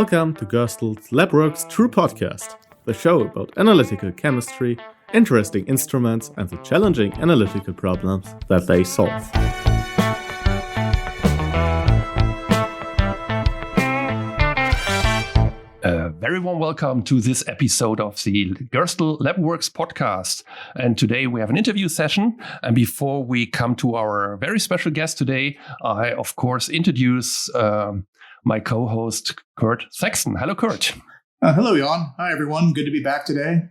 Welcome to Gerstel's LabWorks True Podcast, the show about analytical chemistry, interesting instruments, and the challenging analytical problems that they solve. Very warm welcome to this episode of the Gerstel LabWorks podcast. And today we have an interview session. And before we come to our very special guest today, I, of course, introduce my co-host, Kurt Saxon. Hello, Kurt. Hello, Jan. Hi, everyone. Good to be back today.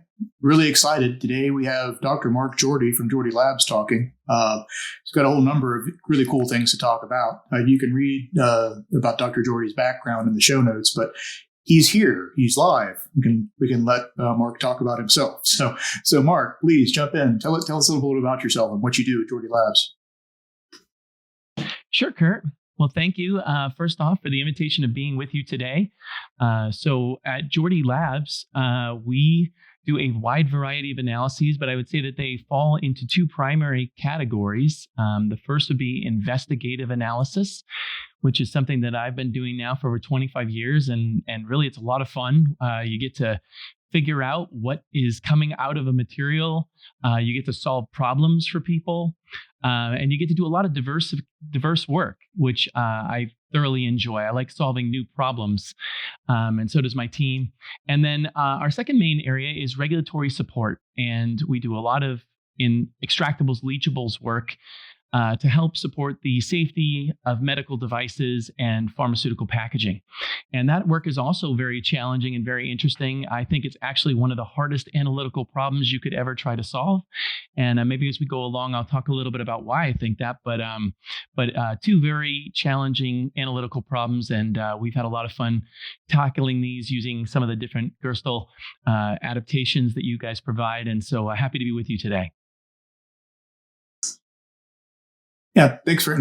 Really excited. Today we have Dr. Mark Jordi from Jordi Labs talking. He's got a whole number of really cool things to talk about. You can read about Dr. Jordi's background in the show notes, but he's here. He's live. We can let Mark talk about himself. So Mark, please jump in. Tell us a little bit about yourself and what you do at Jordi Labs. Sure, Kurt. Well, thank you, first off, for the invitation of being with you today. So at Jordi Labs, we do a wide variety of analyses, but I would say that they fall into two primary categories. The first would be investigative analysis, which is something that I've been doing now for over 25 years. And really, it's a lot of fun. You get to figure out what is coming out of a material. You get to solve problems for people. And you get to do a lot of diverse work, which I thoroughly enjoy. I like solving new problems, and so does my team. And then our second main area is regulatory support. And we do a lot of in extractables, leachables work to help support the safety of medical devices and pharmaceutical packaging. And that work is also very challenging and very interesting. I think it's actually one of the hardest analytical problems you could ever try to solve. And maybe as we go along, I'll talk a little bit about why I think that. But two very challenging analytical problems. And we've had a lot of fun tackling these using some of the different Gerstel adaptations that you guys provide. And so happy to be with you today. Yeah, thanks for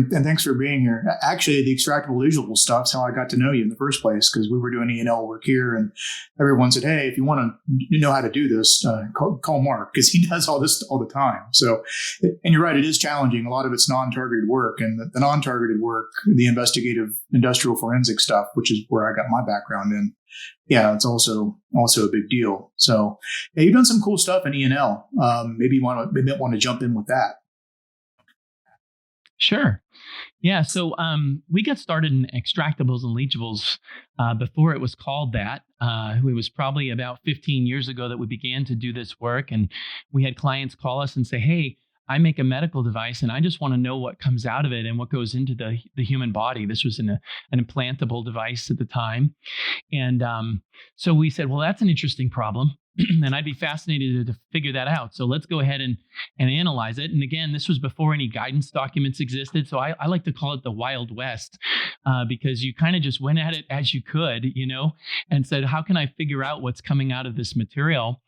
being here. Actually, the extractable leachable stuff's how I got to know you in the first place, because we were doing E&L work here, and everyone said, "Hey, if you want to know how to do this, call Mark, because he does all this all the time." So, and you're right, it is challenging. A lot of it's non-targeted work, and the non-targeted work, the investigative industrial forensic stuff, which is where I got my background in. Yeah, it's also a big deal. So, yeah, you've done some cool stuff in E&L. Maybe you want to jump in with that. Sure. Yeah. So we got started in extractables and leachables before it was called that. It was probably about 15 years ago that we began to do this work. And we had clients call us and say, "Hey, I make a medical device and I just want to know what comes out of it and what goes into the human body." This was an implantable device at the time. And so we said, well, that's an interesting problem. And I'd be fascinated to figure that out. So let's go ahead and analyze it. And again, this was before any guidance documents existed. So I like to call it the Wild West because you kind of just went at it as you could, and said, how can I figure out what's coming out of this material?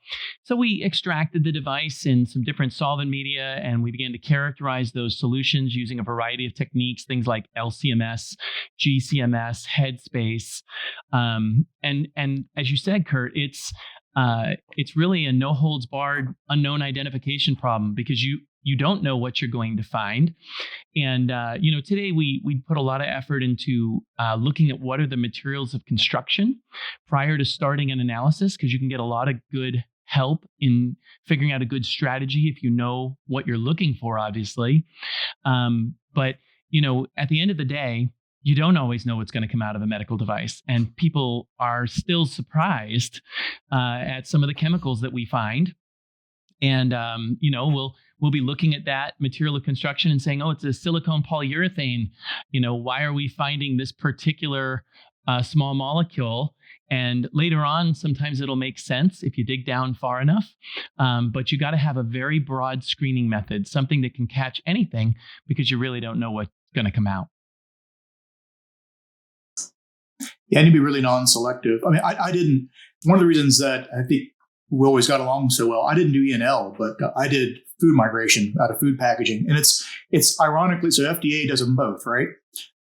So we extracted the device in some different solvent media, and we began to characterize those solutions using a variety of techniques, things like LCMS, GCMS, headspace. And as you said, Kurt, it's really a no holds barred unknown identification problem because you don't know what you're going to find. And, today we put a lot of effort into looking at what are the materials of construction prior to starting an analysis, because you can get a lot of good help in figuring out a good strategy if you know what you're looking for, obviously. But at the end of the day, you don't always know what's going to come out of a medical device. And people are still surprised at some of the chemicals that we find. And, we'll be looking at that material of construction and saying, oh, it's a silicone polyurethane. Why are we finding this particular small molecule? And later on, sometimes it'll make sense if you dig down far enough. But you got to have a very broad screening method, something that can catch anything, because you really don't know what's going to come out. Yeah, I need to be really non-selective. I mean, I didn't. One of the reasons that I think we always got along so well, I didn't do E&L, but I did food migration out of food packaging, and it's ironically so FDA does them both, right?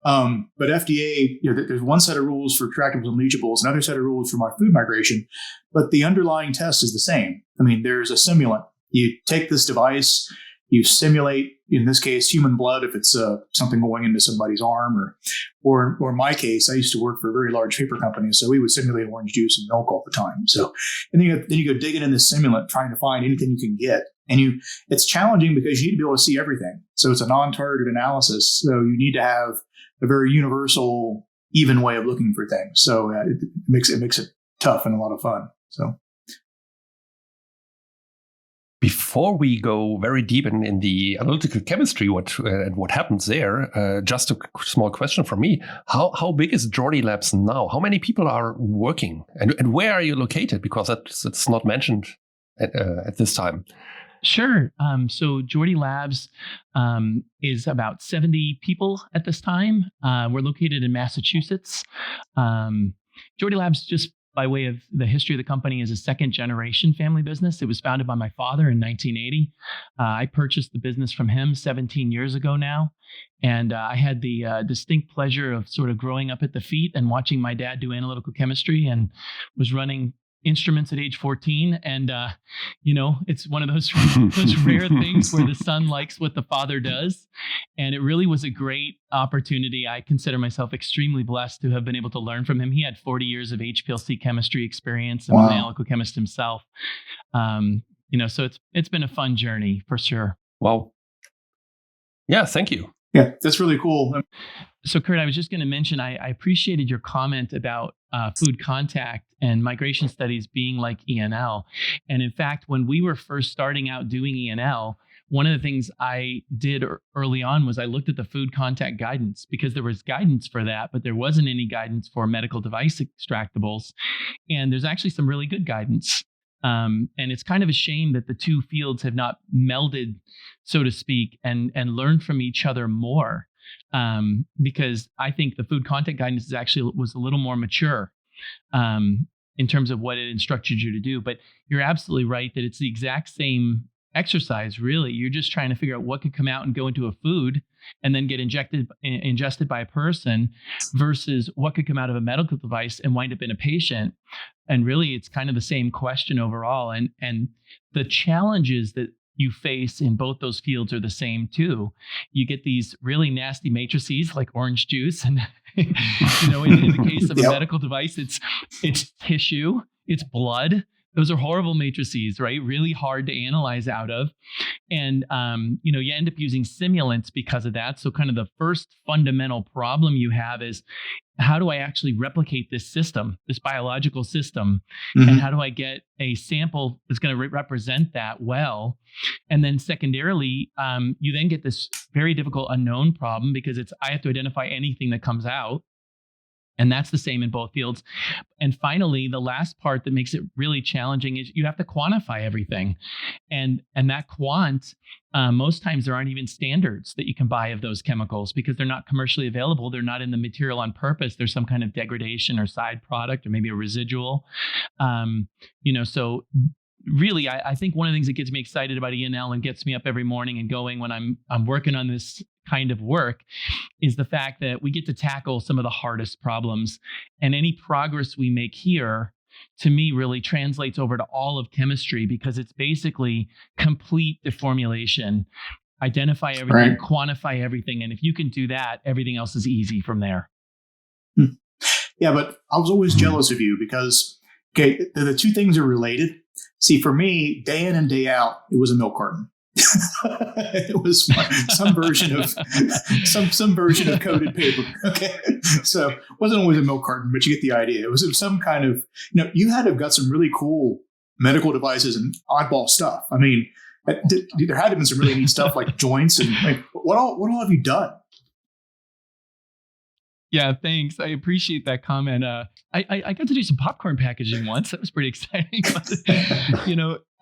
But FDA, there's one set of rules for extractables and leachables, another set of rules for my food migration, but the underlying test is the same. I mean, there's a simulant. You take this device, You simulate, in this case, human blood if it's something going into somebody's arm, or in my case, I used to work for a very large paper company, so we would simulate orange juice and milk all the time. So, and then you go digging in the simulant, trying to find anything you can get, and it's challenging because you need to be able to see everything. So it's a non-targeted analysis, so you need to have a very universal, even way of looking for things. So it makes it tough and a lot of fun. So. Before we go very deep in the analytical chemistry, what happens there, just a small question from me. How big is Jordi Labs now? How many people are working? And where are you located? Because that's not mentioned at this time. Sure. So Jordi Labs is about 70 people at this time. We're located in Massachusetts. Jordi Labs, just by way of the history of the company, is a second generation family business. It was founded by my father in 1980. I purchased the business from him 17 years ago now. And I had the distinct pleasure of sort of growing up at the feet and watching my dad do analytical chemistry, and was running instruments at age 14. And, it's one of those rare things where the son likes what the father does. And it really was a great opportunity. I consider myself extremely blessed to have been able to learn from him. He had 40 years of HPLC chemistry experience and was an analytical chemist himself. So it's been a fun journey for sure. Wow. Yeah, thank you. Yeah, that's really cool. So, Kurt, I was just going to mention, I appreciated your comment about food contact and migration studies being like ENL. And in fact, when we were first starting out doing ENL, one of the things I did early on was I looked at the food contact guidance, because there was guidance for that, but there wasn't any guidance for medical device extractables. And there's actually some really good guidance. And it's kind of a shame that the two fields have not melded, so to speak, and learned from each other more. Because I think the food contact guidance was a little more mature in terms of what it instructed you to do. But you're absolutely right that it's the exact same exercise, really. You're just trying to figure out what could come out and go into a food and then get ingested by a person, versus what could come out of a medical device and wind up in a patient. And really, it's kind of the same question overall. And the challenges that you face in both those fields are the same too. You get these really nasty matrices like orange juice, and in the case of a medical device, it's tissue, it's blood. Those are horrible matrices, right? Really hard to analyze out of. And, you end up using simulants because of that. So kind of the first fundamental problem you have is, how do I actually replicate this system, this biological system? Mm-hmm. And how do I get a sample that's going to represent that well? And then secondarily, you then get this very difficult unknown problem, because I have to identify anything that comes out. And that's the same in both fields. And finally, the last part that makes it really challenging is you have to quantify everything. And that quant, most times there aren't even standards that you can buy of those chemicals, because they're not commercially available. They're not in the material on purpose. There's some kind of degradation or side product, or maybe a residual. So really, I think one of the things that gets me excited about ENL and gets me up every morning and going when I'm working on this kind of work is the fact that we get to tackle some of the hardest problems. And any progress we make here, to me, really translates over to all of chemistry, because it's basically complete deformulation. Identify everything, right, quantify everything. And if you can do that, everything else is easy from there. Yeah, but I was always jealous of you because, the two things are related. See, for me, day in and day out, it was a milk carton. It was some version of coated paper. Okay, so it wasn't always a milk carton, but you get the idea. It was some kind of, you had to have got some really cool medical devices and oddball stuff. I mean, there had to have been some really neat stuff like joints and what all have you done? Yeah, thanks. I appreciate that comment. I got to do some popcorn packaging once. That was pretty exciting. But,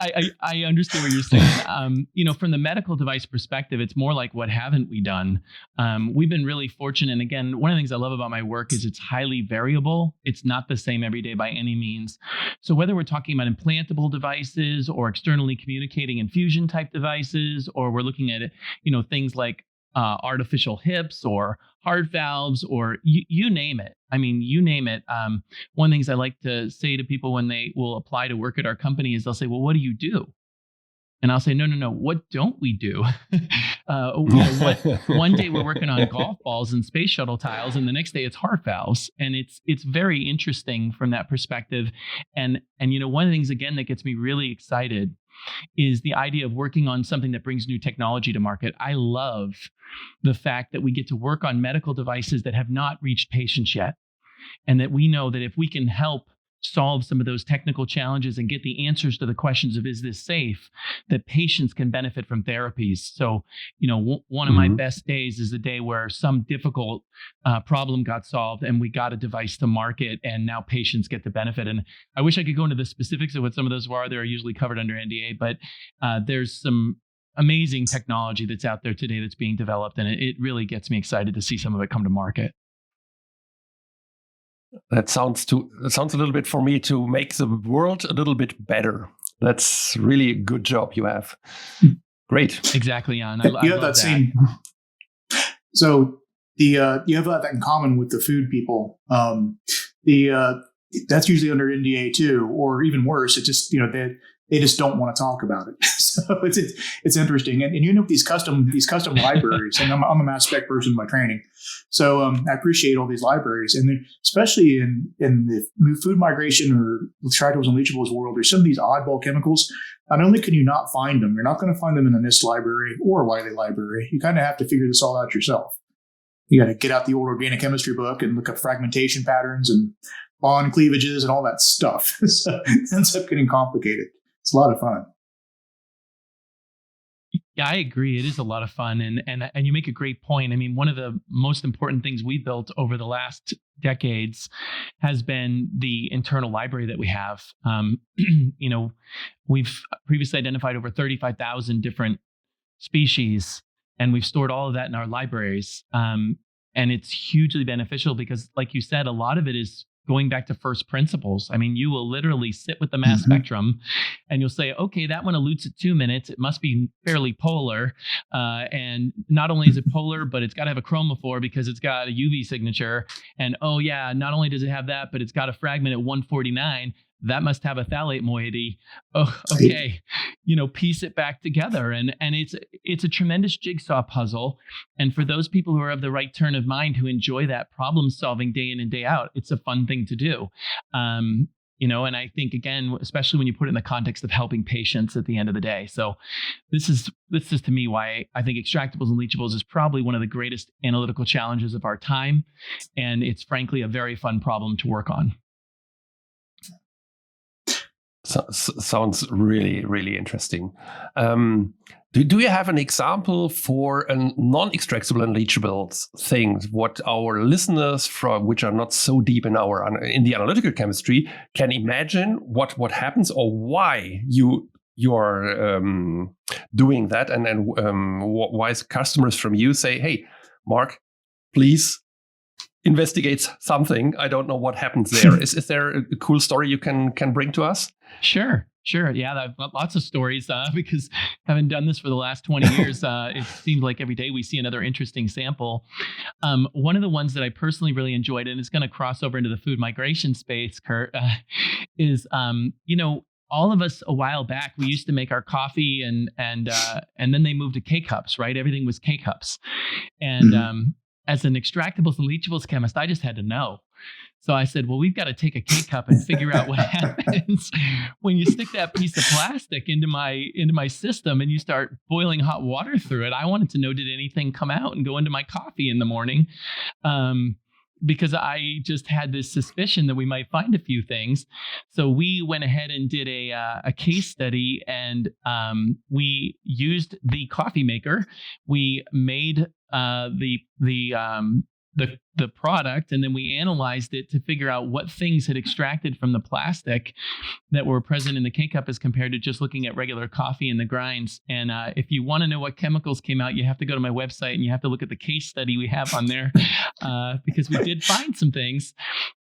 I understand what you're saying. From the medical device perspective, it's more like, what haven't we done? We've been really fortunate. And again, one of the things I love about my work is it's highly variable. It's not the same every day by any means. So whether we're talking about implantable devices or externally communicating infusion type devices, or we're looking at things like artificial hips or heart valves, or you name it. I mean, you name it. One of the things I like to say to people when they will apply to work at our company is they'll say, well, what do you do? And I'll say, no. What don't we do? One day we're working on golf balls and space shuttle tiles, and the next day it's heart valves. And it's very interesting from that perspective. And one of the things again that gets me really excited is the idea of working on something that brings new technology to market. I love the fact that we get to work on medical devices that have not reached patients yet, and that we know that if we can help solve some of those technical challenges and get the answers to the questions of, is this safe, that patients can benefit from therapies. So, one of my best days is the day where some difficult problem got solved and we got a device to market, and now patients get the benefit. And I wish I could go into the specifics of what some of those are. They're usually covered under NDA, but there's some amazing technology that's out there today that's being developed, and it really gets me excited to see some of it come to market. That sounds a little bit for me to make the world a little bit better. That's really a good job you have. Great. Exactly, Jan. You have that same. So you have that in common with the food people. That's usually under NDA too, or even worse, it just they just don't want to talk about it. So it's interesting, and these custom libraries. And I'm a mass spec person by training, so I appreciate all these libraries, and especially in the food migration or extractables and leachables world, there's some of these oddball chemicals. Not only can you not find them, you're not going to find them in a NIST library or a Wiley library. You kind of have to figure this all out yourself. You got to get out the old organic chemistry book and look up fragmentation patterns and bond cleavages and all that stuff. So it ends up getting complicated. It's a lot of fun. Yeah, I agree. It is a lot of fun. And you make a great point. I mean, one of the most important things we built over the last decades has been the internal library that we have. We've previously identified over 35,000 different species, and we've stored all of that in our libraries. And it's hugely beneficial because, like you said, a lot of it is going back to first principles. I mean, you will literally sit with the mass spectrum and you'll say, okay, that one elutes at 2 minutes. It must be fairly polar. And not only is it polar, but it's got to have a chromophore because it's got a UV signature. And oh yeah, not only does it have that, but it's got a fragment at 149. That must have a phthalate moiety. Oh, okay. Piece it back together. And it's a tremendous jigsaw puzzle. And for those people who are of the right turn of mind, who enjoy that problem solving day in and day out, it's a fun thing to do. And I think, again, especially when you put it in the context of helping patients at the end of the day. So this is to me why I think extractables and leachables is probably one of the greatest analytical challenges of our time. And it's frankly a very fun problem to work on. Sounds really, really interesting. Do you have an example for a non-extractable and leachable things, what our listeners which are not so deep in the analytical chemistry can imagine what happens or why you are doing that, and why customers from you say, hey, Mark, please investigate something. I don't know what happens there. Is there a cool story you can bring to us? Sure. Yeah, I've got lots of stories because having done this for the last 20 years, it seems like every day we see another interesting sample. One of the ones that I personally really enjoyed, and it's going to cross over into the food migration space, Kurt, is all of us a while back, we used to make our coffee and then they moved to K-cups, right? Everything was K-cups. And as an extractables and leachables chemist, I just had to know. So I said, well, we've got to take a K-cup and figure out what happens when you stick that piece of plastic into my system and you start boiling hot water through it. I wanted to know, did anything come out and go into my coffee in the morning? Because I just had this suspicion that we might find a few things. So we went ahead and did a case study, and we used the coffee maker. We made the product, and then we analyzed it to figure out what things had extracted from the plastic that were present in the K-cup as compared to just looking at regular coffee and the grinds. And if you want to know what chemicals came out, you have to go to my website and you have to look at the case study we have on there because we did find some things.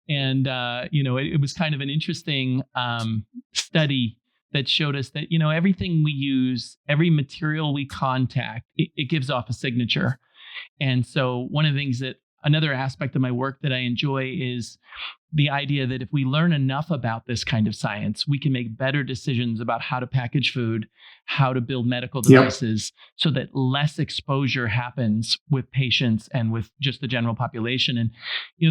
And it was kind of an interesting study that showed us that everything we use, every material we contact, it gives off a signature. And so one of the things that another aspect of my work that I enjoy is the idea that if we learn enough about this kind of science, we can make better decisions about how to package food, how to build medical devices, so that less exposure happens with patients and with just the general population. And,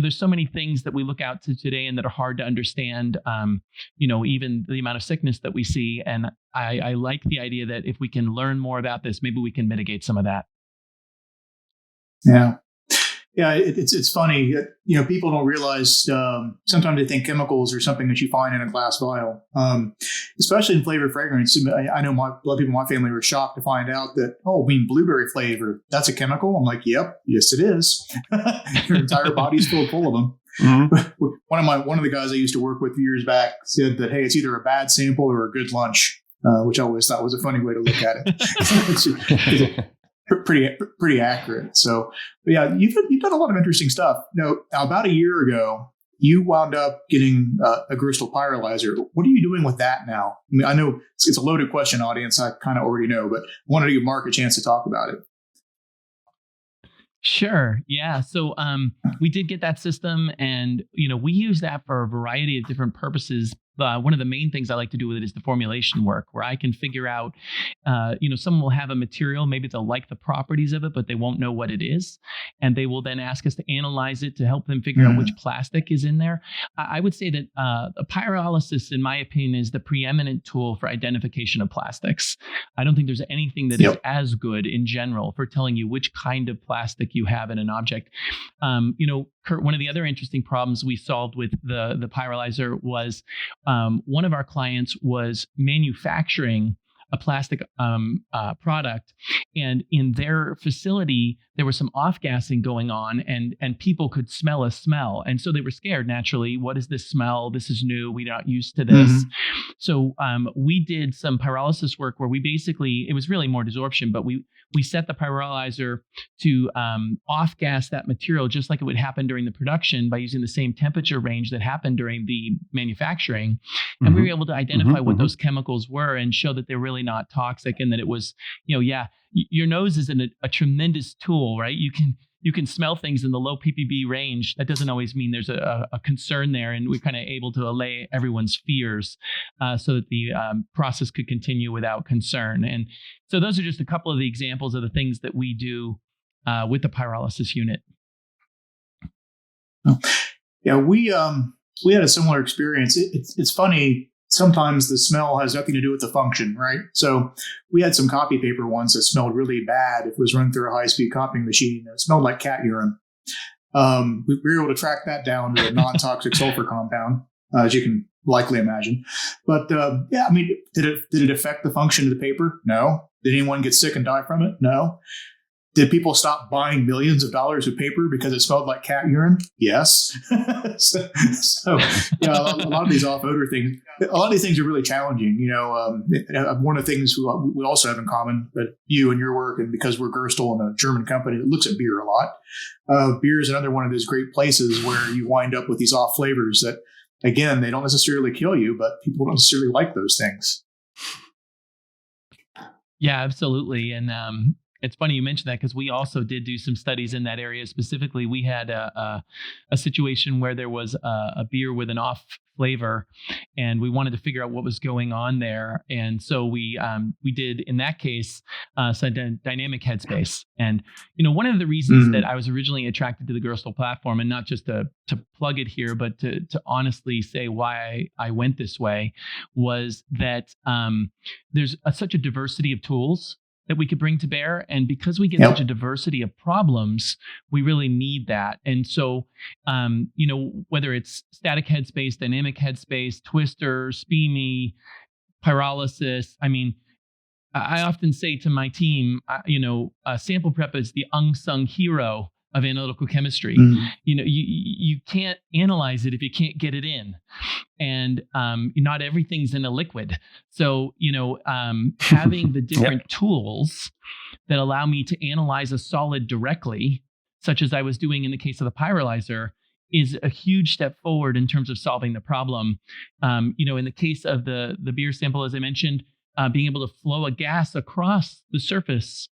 there's so many things that we look out to today and that are hard to understand, even the amount of sickness that we see. And I like the idea that if we can learn more about this, maybe we can mitigate some of that. Yeah. Yeah, it's funny. People don't realize sometimes they think chemicals are something that you find in a glass vial, especially in flavor fragrance. I know a lot of people in my family were shocked to find out that, blueberry flavor, that's a chemical. I'm like, yep, yes, it is. Your entire body's full of them. Mm-hmm. One of the guys I used to work with years back said that, hey, it's either a bad sample or a good lunch, which I always thought was a funny way to look at it. Pretty accurate. So, but yeah, you've done a lot of interesting stuff. Now, about a year ago, you wound up getting a Gerstle pyrolyzer. What are you doing with that now? I mean, I know it's a loaded question, audience. I kind of already know, but I wanted to give Mark a chance to talk about it. Sure. Yeah. So we did get that system, and we use that for a variety of different purposes. One of the main things I like to do with it is the formulation work, where I can figure out, someone will have a material, maybe they'll like the properties of it, but they won't know what it is. And they will then ask us to analyze it to help them figure out which plastic is in there. I would say that pyrolysis, in my opinion, is the preeminent tool for identification of plastics. I don't think there's anything that is as good in general for telling you which kind of plastic you have in an object. Kurt, one of the other interesting problems we solved with the pyrolyzer was one of our clients was manufacturing a plastic product, and in their facility there was some off-gassing going on, and people could smell a smell, and so they were scared. Naturally, what is this smell? This is new. We're not used to this. Mm-hmm. So we did some pyrolysis work where we basically, it was really more desorption, but we set the pyrolyzer to off-gas that material just like it would happen during the production by using the same temperature range that happened during the manufacturing. And we were able to identify what those chemicals were and show that they're really not toxic, and that it was, your nose is a tremendous tool, right? You can smell things in the low ppb range. That doesn't always mean there's a concern there, and we're kind of able to allay everyone's fears so that the process could continue without concern. And so those are just a couple of the examples of the things that we do with the pyrolysis unit. Yeah, we had a similar experience. It's funny. Sometimes the smell has nothing to do with the function, right? So we had some copy paper once that smelled really bad. It was run through a high-speed copying machine. It smelled like cat urine. We were able to track that down to a non-toxic sulfur compound, as you can likely imagine. But did it affect the function of the paper? No. Did anyone get sick and die from it? No. Did people stop buying millions of dollars of paper because it smelled like cat urine? Yes. so a lot of these off-odor things, a lot of these things are really challenging. One of the things we also have in common, but you and your work, and because we're Gerstle and a German company that looks at beer a lot, beer is another one of those great places where you wind up with these off flavors that, again, they don't necessarily kill you, but people don't necessarily like those things. Yeah, absolutely. And it's funny you mentioned that, because we also did do some studies in that area. Specifically, we had a situation where there was a beer with an off flavor, and we wanted to figure out what was going on there. And so we did, in that case, some dynamic headspace. And one of the reasons that I was originally attracted to the Gerstle platform, and not just to plug it here, but to honestly say why I went this way, was that there's such a diversity of tools that we could bring to bear. And because we get such a diversity of problems, we really need that. And so, whether it's static headspace, dynamic headspace, twister, SPEME, pyrolysis, I often say to my team, sample prep is the unsung hero of analytical chemistry. You can't analyze it if you can't get it in, and not everything's in a liquid. So having the different tools that allow me to analyze a solid directly, such as I was doing in the case of the pyrolyzer, is a huge step forward in terms of solving the problem. In the case of the beer sample, as I mentioned, being able to flow a gas across the surface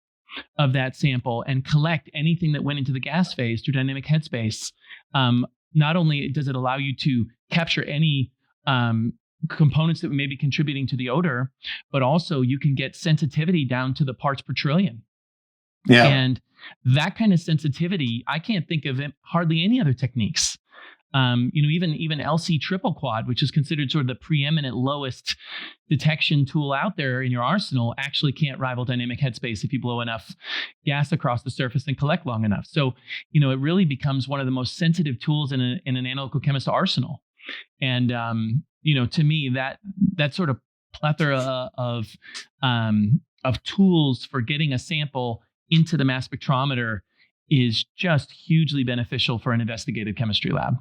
of that sample and collect anything that went into the gas phase through dynamic headspace, not only does it allow you to capture any components that may be contributing to the odor, but also you can get sensitivity down to the parts per trillion. Yeah. And that kind of sensitivity, I can't think of hardly any other techniques. Even LC triple quad, which is considered sort of the preeminent lowest detection tool out there in your arsenal, actually can't rival dynamic headspace if you blow enough gas across the surface and collect long enough. So, it really becomes one of the most sensitive tools in an analytical chemist arsenal. And, to me, that sort of plethora of tools for getting a sample into the mass spectrometer is just hugely beneficial for an investigative chemistry lab.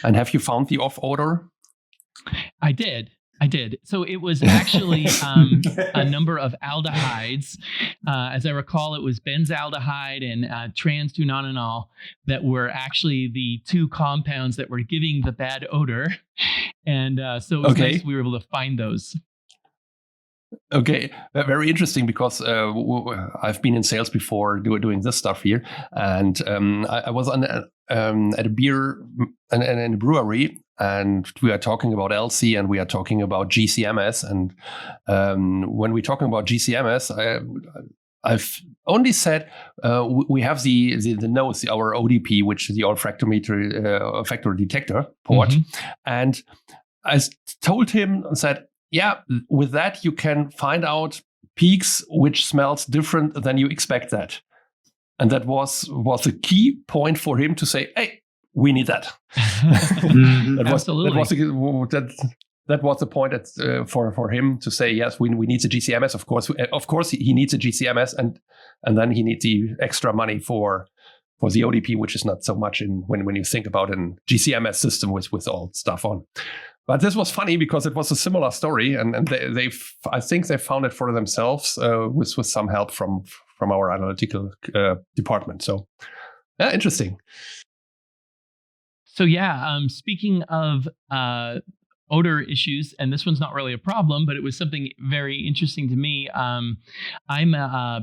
And have you found the off odor? I did. So it was actually a number of aldehydes. As I recall, it was benzaldehyde and trans-2-nonenal that were actually the two compounds that were giving the bad odor. And so it was nice we were able to find those. Okay, very interesting, because I've been in sales before doing this stuff here, and I was at a beer and a brewery, and we are talking about LC and we are talking about GCMS, and when we're talking about GCMS, I've only said we have the nose, our ODP, which is the olfactory detector port, and I told him and said, yeah, with that you can find out peaks which smells different than you expect that. And that was a key point for him to say, hey, we need that. Absolutely. That was the point for him to say, yes, we need the GCMS. Of course, he needs a GCMS, and then he needs the extra money for the ODP, which is not so much when you think about a GCMS system with all stuff on. But this was funny because it was a similar story, and I think they found it for themselves with some help from our analytical department. So, yeah, interesting. So speaking of odor issues, and this one's not really a problem, but it was something very interesting to me. I'm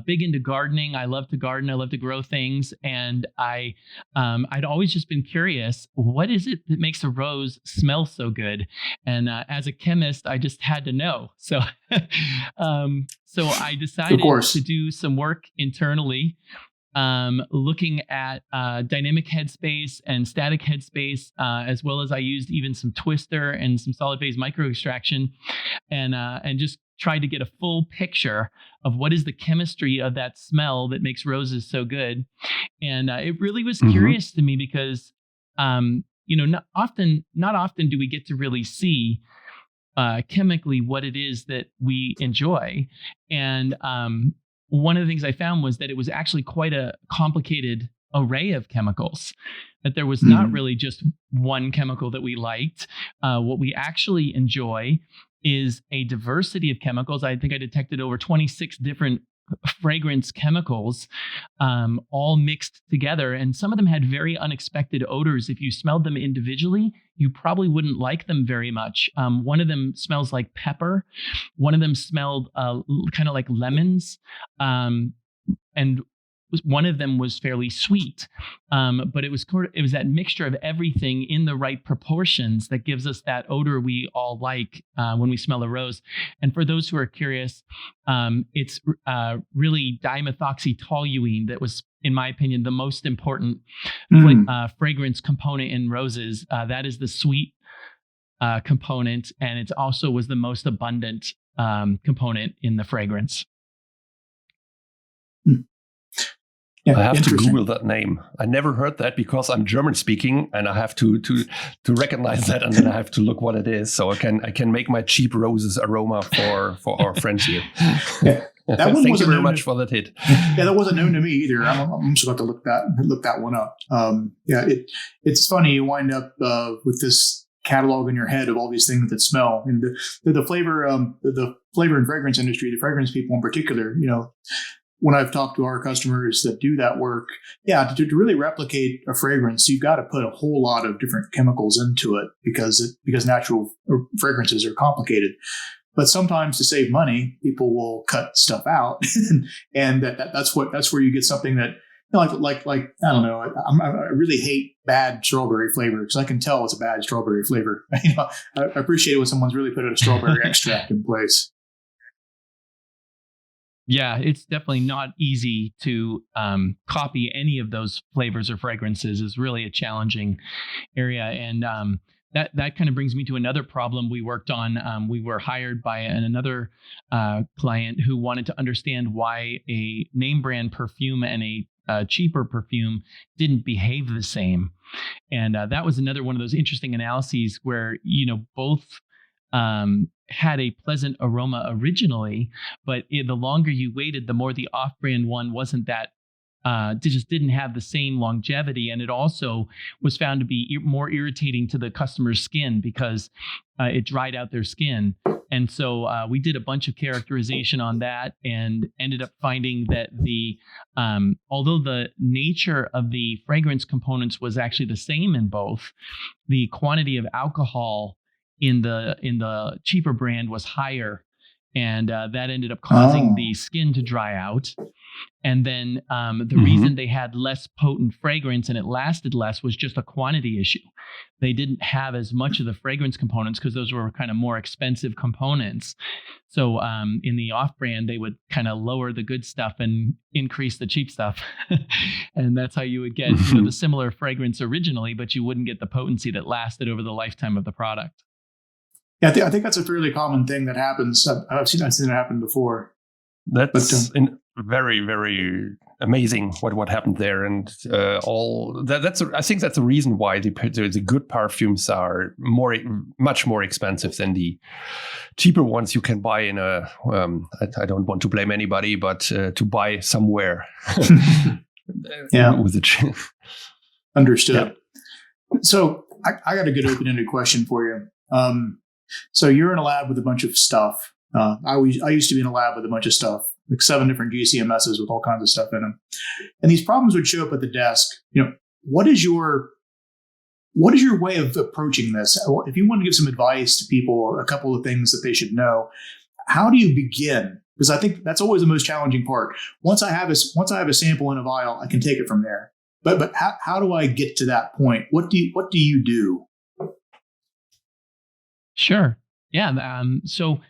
big into gardening. I love to garden. I love to grow things, and I'd always just been curious, what is it that makes a rose smell so good? And as a chemist, I just had to know. So, so I decided to do some work internally, looking at dynamic headspace and static headspace, as well as I used even some twister and some solid phase micro extraction, and just tried to get a full picture of what is the chemistry of that smell that makes roses so good. And it really was curious to me because, not often do we get to really see chemically what it is that we enjoy. And one of the things I found was that it was actually quite a complicated array of chemicals, that there was not really just one chemical that we liked. What we actually enjoy is a diversity of chemicals. I think I detected over 26 different fragrance chemicals, all mixed together. And some of them had very unexpected odors. If you smelled them individually, you probably wouldn't like them very much. One of them smells like pepper. One of them smelled kind of like lemons. And one of them was fairly sweet, but it was that mixture of everything in the right proportions that gives us that odor we all like when we smell a rose. And for those who are curious, it's really dimethoxytoluene that was, in my opinion, the most important fragrance component in roses. That is the sweet component, and it also was the most abundant component in the fragrance. Yeah, I have to Google that name. I never heard that because I'm German speaking, and I have to recognize that, and then I have to look what it is, so I can make my cheap roses aroma for our friends here. Yeah, that one Thank you very much for that hit. Yeah, that wasn't known to me either. I'm just going to look that one up. It's funny, you wind up with this catalog in your head of all these things that smell, and the flavor and fragrance industry, the fragrance people in particular, when I've talked to our customers that do that work, to really replicate a fragrance, you've got to put a whole lot of different chemicals into it because natural fragrances are complicated. But sometimes to save money, people will cut stuff out, and that's where you get something that, like I don't know. I really hate bad strawberry flavor because I can tell it's a bad strawberry flavor. I appreciate it when someone's really put a strawberry extract in place. Yeah, it's definitely not easy to copy any of those flavors or fragrances. Is really a challenging area, and that kind of brings me to another problem we worked on. We were hired by another client who wanted to understand why a name brand perfume and a cheaper perfume didn't behave the same, and that was another one of those interesting analyses where both had a pleasant aroma originally, but the longer you waited, the more the off-brand one wasn't that, just didn't have the same longevity. And it also was found to be more irritating to the customer's skin because it dried out their skin. And so we did a bunch of characterization on that and ended up finding that although the nature of the fragrance components was actually the same in both, the quantity of alcohol in the cheaper brand was higher, and that ended up causing the skin to dry out. And then the reason they had less potent fragrance and it lasted less was just a quantity issue. They didn't have as much of the fragrance components because those were kind of more expensive components. So in the off-brand, they would kind of lower the good stuff and increase the cheap stuff. And that's how you would get the similar fragrance originally, but you wouldn't get the potency that lasted over the lifetime of the product. Yeah, I think that's a fairly common thing that happens. I've seen it happen before. That's very, very amazing what happened there, and I think that's the reason why the good perfumes are much more expensive than the cheaper ones you can buy in a. I don't want to blame anybody, but to buy somewhere. Yeah, with the understood. Yeah. So I got a good open-ended question for you. So you're in a lab with a bunch of stuff. I used to be in a lab with a bunch of stuff, like 7 different GCMSs with all kinds of stuff in them. And these problems would show up at the desk. What is your way of approaching this? If you want to give some advice to people, a couple of things that they should know, how do you begin? Because I think that's always the most challenging part. Once I have a sample in a vial, I can take it from there. But how do I get to that point? What do you do? Sure. Yeah. So,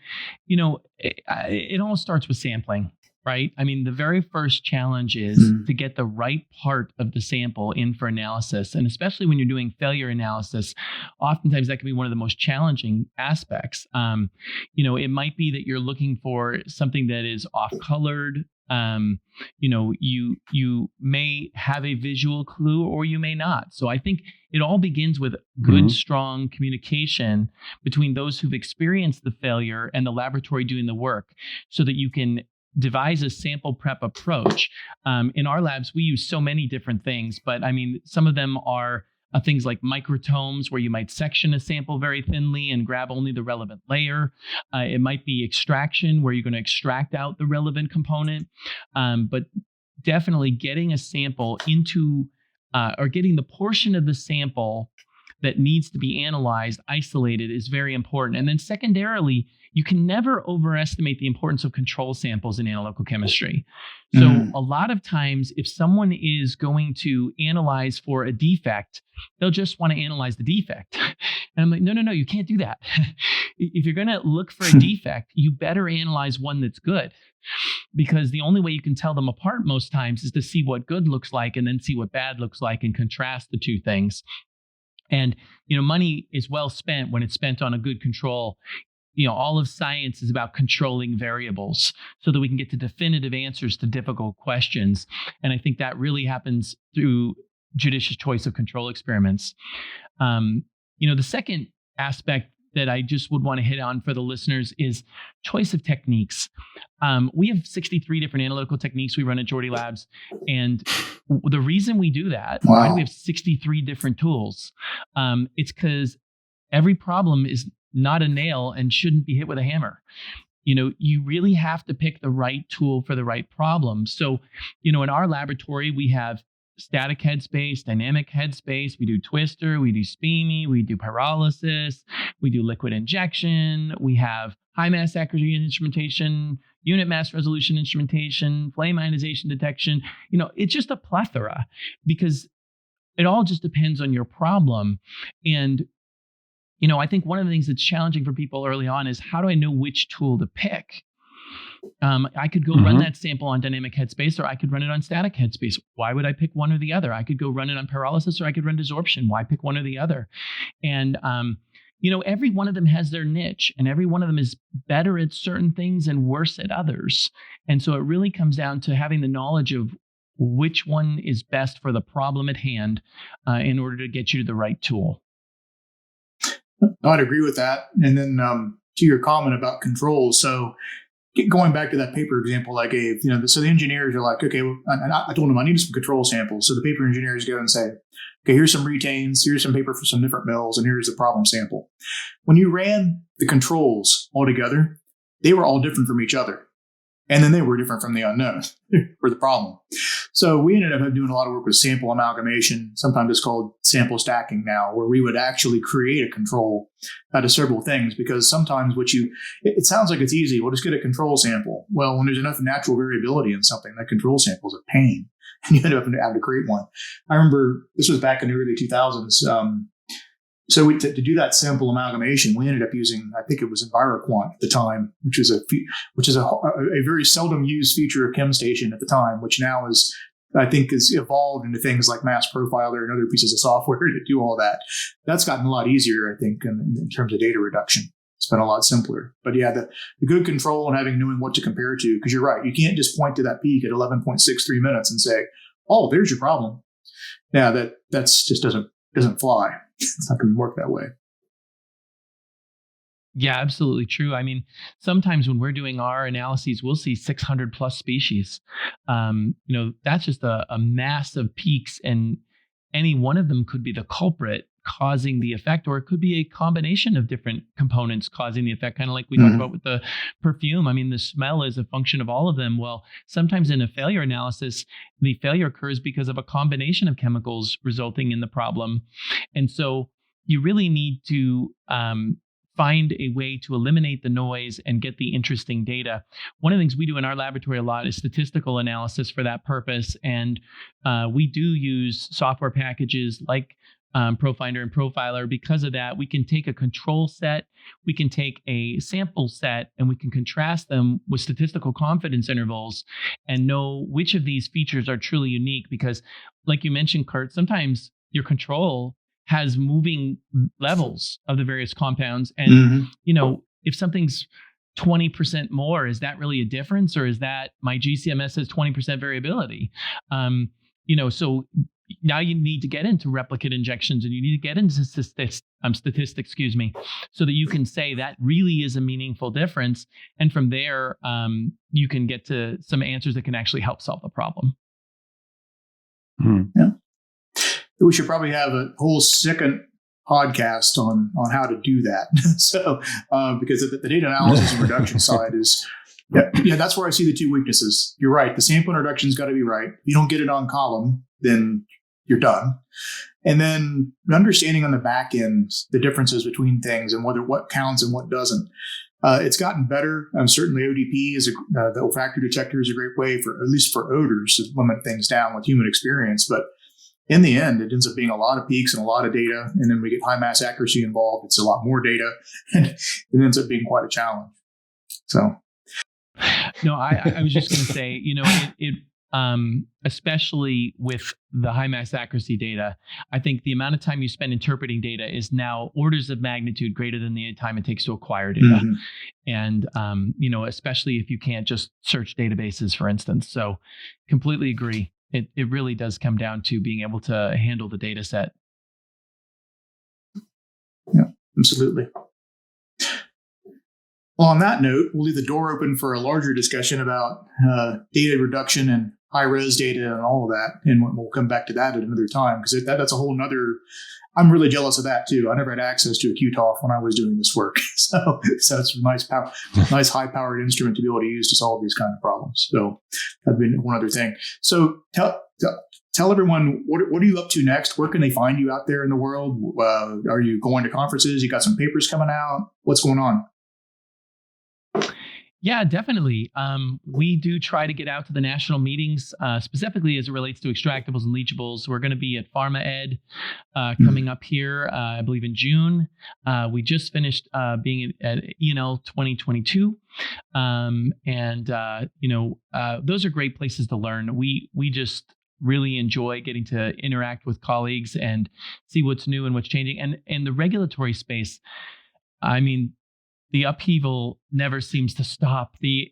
it all starts with sampling, right? I mean, the very first challenge is to get the right part of the sample in for analysis. And especially when you're doing failure analysis, oftentimes that can be one of the most challenging aspects. It might be that you're looking for something that is off-colored. You may have a visual clue or you may not. So I think it all begins with good, strong communication between those who've experienced the failure and the laboratory doing the work so that you can devise a sample prep approach. In our labs, we use so many different things, but I mean, some of them are things like microtomes, where you might section a sample very thinly and grab only the relevant layer. It might be extraction, where you're going to extract out the relevant component. But definitely getting a sample into, or getting the portion of the sample that needs to be analyzed, isolated, is very important. And then secondarily, you can never overestimate the importance of control samples in analytical chemistry. So a lot of times, if someone is going to analyze for a defect, they'll just want to analyze the defect. And I'm like, no, you can't do that. If you're going to look for a defect, you better analyze one that's good. Because the only way you can tell them apart most times is to see what good looks like and then see what bad looks like and contrast the two things. And, money is well spent when it's spent on a good control. All of science is about controlling variables so that we can get to definitive answers to difficult questions. And I think that really happens through judicious choice of control experiments. The second aspect that I just would want to hit on for the listeners is choice of techniques. We have 63 different analytical techniques we run at Jordi Labs. And the reason we do that, why do we have 63 different tools? It's because every problem is not a nail and shouldn't be hit with a hammer. You really have to pick the right tool for the right problem. So, in our laboratory, we have static headspace, dynamic headspace. We do twister, we do SPME, we do pyrolysis, we do liquid injection. We have high mass accuracy instrumentation, unit mass resolution instrumentation, flame ionization detection. It's just a plethora because it all just depends on your problem. And, I think one of the things that's challenging for people early on is, how do I know which tool to pick? I could go run that sample on dynamic headspace, or I could run it on static headspace. Why would I pick one or the other? I could go run it on pyrolysis, or I could run desorption. Why pick one or the other? And, every one of them has their niche, and every one of them is better at certain things and worse at others. And so it really comes down to having the knowledge of which one is best for the problem at hand in order to get you to the right tool. I'd agree with that. And then to your comment about controls, so going back to that paper example I gave, so the engineers are like, okay, well, and I told them I need some control samples. So the paper engineers go and say, okay, here's some retains, here's some paper for some different mills, and here's the problem sample. When you ran the controls all together, they were all different from each other. And then they were different from the unknown or the problem. So we ended up doing a lot of work with sample amalgamation. Sometimes it's called sample stacking now, where we would actually create a control out of several things, because sometimes it sounds like it's easy. We'll just get a control sample. Well, when there's enough natural variability in something, that control sample is a pain, and you end up having to create one. I remember this was back in the early 2000s. So to do that sample amalgamation, we ended up using, I think it was EnviroQuant at the time, which is a very seldom used feature of ChemStation at the time, which now is evolved into things like Mass Profiler and other pieces of software to do all that. That's gotten a lot easier, I think, in terms of data reduction. It's been a lot simpler. But yeah, the good control and knowing what to compare to, because you're right, you can't just point to that peak at 11.63 minutes and say, oh, there's your problem. Yeah, that's just doesn't fly. It's not going to work that way. Yeah, absolutely true. I mean, sometimes when we're doing our analyses, we'll see 600 plus species. That's just a mass of peaks, and any one of them could be the culprit causing the effect, or it could be a combination of different components causing the effect, kind of like we talked about with the perfume. I mean, the smell is a function of all of them. Well, sometimes in a failure analysis, the failure occurs because of a combination of chemicals resulting in the problem. And so you really need to find a way to eliminate the noise and get the interesting data. One of the things we do in our laboratory a lot is statistical analysis for that purpose. And we do use software packages like ProFinder and Profiler. Because of that, we can take a control set, we can take a sample set, and we can contrast them with statistical confidence intervals and know which of these features are truly unique. Because like you mentioned, Kurt, sometimes your control has moving levels of the various compounds. And, if something's 20% more, is that really a difference? Or is that my GCMS has 20% variability? So now you need to get into replicate injections, and you need to get into statistics, so that you can say that really is a meaningful difference. And from there, you can get to some answers that can actually help solve the problem. Yeah. We should probably have a whole second podcast on how to do that. So, because the data analysis and reduction side is, that's where I see the two weaknesses. You're right. The sample introduction's got to be right. If you don't get it on column, then you're done. And then understanding on the back end the differences between things and what counts and what doesn't. It's gotten better. Certainly ODP the olfactory detector is a great way at least for odors, to limit things down with human experience. But in the end, it ends up being a lot of peaks and a lot of data. And then we get high mass accuracy involved. It's a lot more data, and it ends up being quite a challenge. So. No, I was just going to say, especially with the high mass accuracy data, I think the amount of time you spend interpreting data is now orders of magnitude greater than the time it takes to acquire data. And, especially if you can't just search databases, for instance. So completely agree. It really does come down to being able to handle the data set. Yeah, absolutely. Well, on that note, we'll leave the door open for a larger discussion about data reduction and high-res data and all of that. And we'll come back to that at another time, because that's a whole nother I'm really jealous of that too. I never had access to a QTOF when I was doing this work, so it's a nice high-powered instrument to be able to use to solve these kind of problems. So that'd been one other thing. So tell everyone what are you up to next? Where can they find you out there in the world? Are you going to conferences? You got some papers coming out? What's going on? Yeah, definitely. We do try to get out to the national meetings, specifically as it relates to extractables and leachables. We're going to be at PharmaEd coming up here, I believe in June. We just finished being at ENL 2022. Those are great places to learn. We just really enjoy getting to interact with colleagues and see what's new and what's changing. And in the regulatory space, I mean, the upheaval never seems to stop. The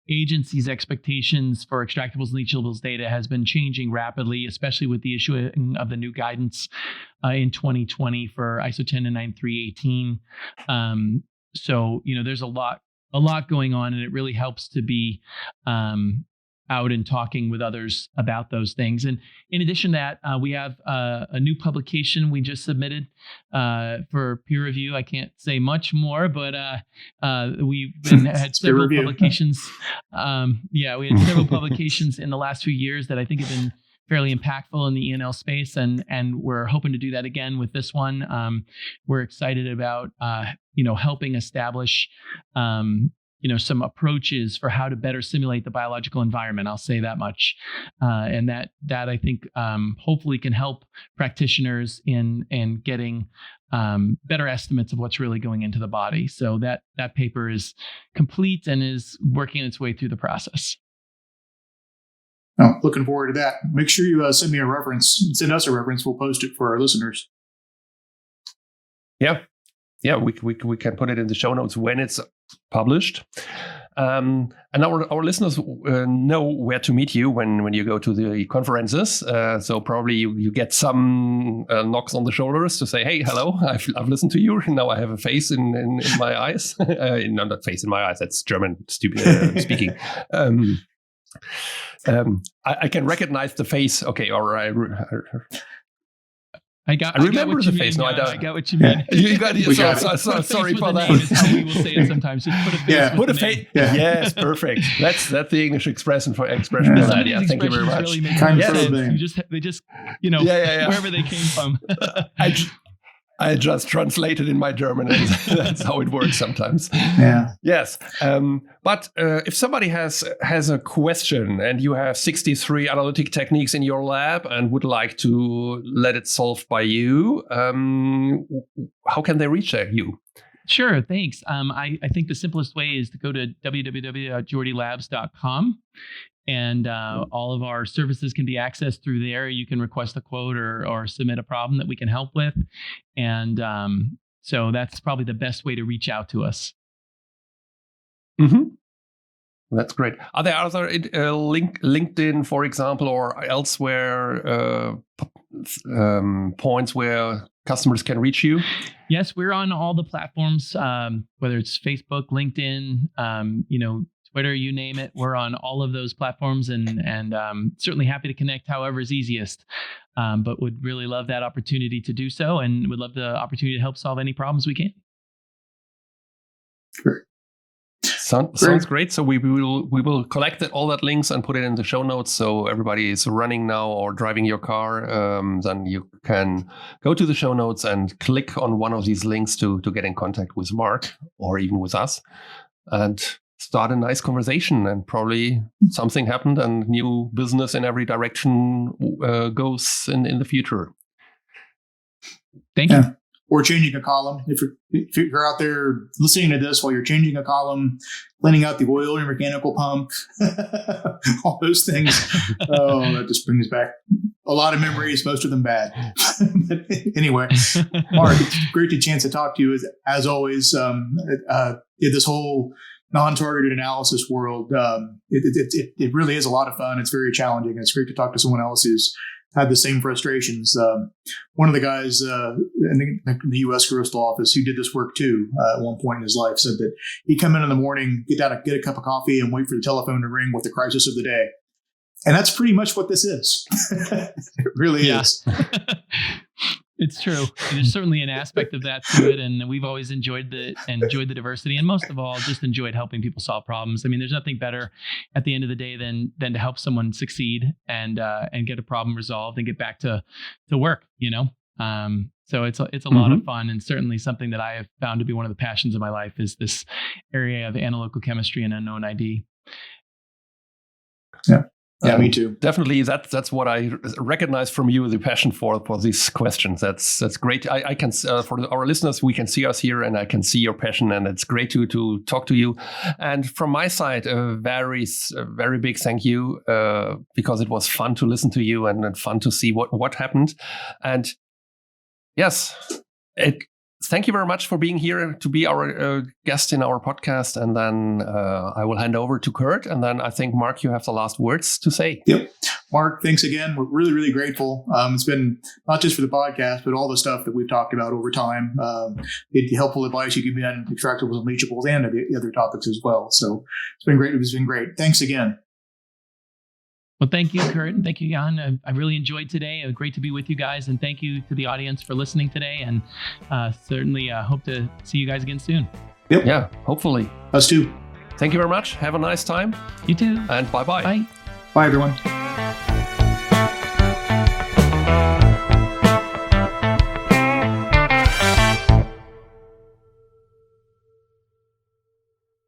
agency's expectations for extractables and leachables data has been changing rapidly, especially with the issuing of the new guidance in 2020 for ISO 1099318. There's a lot going on, and it really helps to be out and talking with others about those things. And in addition to that, we have a new publication we just submitted for peer review. I can't say much more, but we've had several publications. We had several publications in the last few years that I think have been fairly impactful in the ENL space, and we're hoping to do that again with this one. We're excited about helping establish some approaches for how to better simulate the biological environment. I'll say that much. And that I think hopefully can help practitioners in getting better estimates of what's really going into the body. So that paper is complete and is working its way through the process. Oh, looking forward to that. Make sure you send us a reference. We'll post it for our listeners. Yeah, we can put it in the show notes when it's published. And our listeners know where to meet you when you go to the conferences. So probably you get some knocks on the shoulders to say, hey, hello, I've listened to you. Now I have a face in my eyes. No, not face in my eyes. That's German stupid speaking. I can recognize the face. Okay, or I remember the face. No, I don't. I got what you mean. You got it. Sorry for that. Is how we will say it sometimes. Just put a face. Put a face. Yes, perfect. That's the English expression for that. Yeah, thank you very much. Really they just wherever they came from. I just translated in my German, and that's how it works sometimes. Yeah. Yes. But if somebody has a question and you have 63 analytic techniques in your lab and would like to let it solved by you, how can they reach you? Sure, thanks. I think the simplest way is to go to www.jordilabs.com. And all of our services can be accessed through there. You can request a quote or submit a problem that we can help with. And so that's probably the best way to reach out to us. Mm-hmm. That's great. Are there other LinkedIn, for example, or elsewhere points where customers can reach you? Yes, we're on all the platforms, whether it's Facebook, LinkedIn, Twitter, you name it. We're on all of those platforms, and certainly happy to connect however is easiest. But would really love that opportunity to do so, and would love the opportunity to help solve any problems we can. Great. Sounds great. So we will collect all that links and put it in the show notes. So everybody is running now or driving your car, then you can go to the show notes and click on one of these links to get in contact with Mark or even with us, and start a nice conversation. And probably something happened and new business in every direction goes in the future. Thank you. Or changing a column. If you're out there listening to this while you're changing a column, cleaning out the oil in your mechanical pump, all those things. Oh, that just brings back a lot of memories, most of them bad. But anyway, Mark, it's great to chance to talk to you as always. This whole non-targeted analysis world, it really is a lot of fun. It's very challenging. It's great to talk to someone else who's had the same frustrations. One of the guys in the U.S. Coastal Office who did this work too at one point in his life said that he'd come in the morning, get a cup of coffee, and wait for the telephone to ring with the crisis of the day. And that's pretty much what this is. It really is. It's true. There's certainly an aspect of that to it, and we've always enjoyed the diversity, and most of all, just enjoyed helping people solve problems. I mean, there's nothing better at the end of the day than to help someone succeed and get a problem resolved and get back to work. So it's a lot of fun, and certainly something that I have found to be one of the passions of my life is this area of analytical chemistry and unknown ID. Yeah, me too. Definitely, that's what I recognize from you, the passion for these questions. That's great. I can for our listeners, we can see us here, and I can see your passion, and it's great to talk to you. And from my side, a very big thank you because it was fun to listen to you and fun to see what happened. And yes, thank you very much for being here to be our guest in our podcast. And then I will hand over to Kurt. And then I think, Mark, you have the last words to say. Yep. Mark, thanks again. We're really, really grateful. It's been not just for the podcast, but all the stuff that we've talked about over time. The helpful advice you give me on extractables and leachables and the other topics as well. So it's been great. It's been great. Thanks again. Well, thank you, Kurt, and thank you, Jan. I really enjoyed today. Great to be with you guys, and thank you to the audience for listening today, and certainly hope to see you guys again soon. Yep. Yeah, hopefully. Us too. Thank you very much. Have a nice time. You too. And bye-bye. Bye. Bye, everyone.